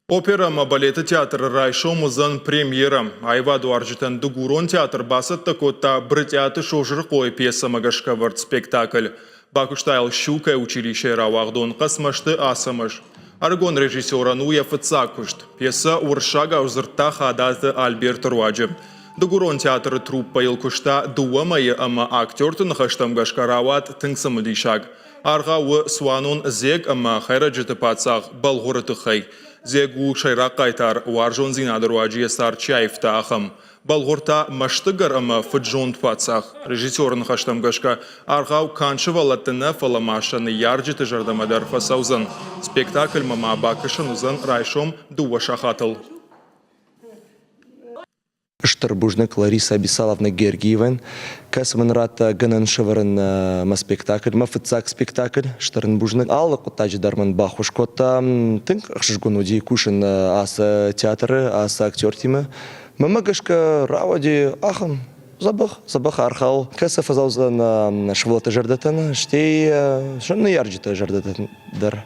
Опера балеты театры райшомузан премьера. Айваду аржитан дугурон театр басат такота бритяты шожырқой пьеса магашкавард спектакль. Бакуштайл щука училище равагдон қасмашты асамыш. Аргон режиссера Нуя Фацакушт. Пьеса уршага узырта хадазы Альберт Руаджи. Дугурон театр труппа илкушта дуамайы ама актертын хаштамгашкарават тыңсымыдишаг. Арғауы суанон зег ама хайраджыты пацақ балғырыты хай. Зегу шайрақ қайтар уаржон зинады Руаджи сар чайфта ахым. Балғырта маштыгар ама фыджон пацақ. Режиссерын хаштамгашка арғау каншы валаттыны фаламашаны ярджыты жардамадар фасаузын. Спектакль мама бакышын узын райшом дуа шахатыл. Штарбужник Лариса Абисаловна Гергиевен, касман рата ганан шаваран ма спектакль, ма фыцак спектакль, штарбужник. Алла котаджи дарман бахушкота, тынк ахшжгуну ди кушен аса театры, аса актер тима. Мама гашка равади ахам. Забах архал. Каса фазаузан шволата жардатан, штей шанна ярджита жардатан дар.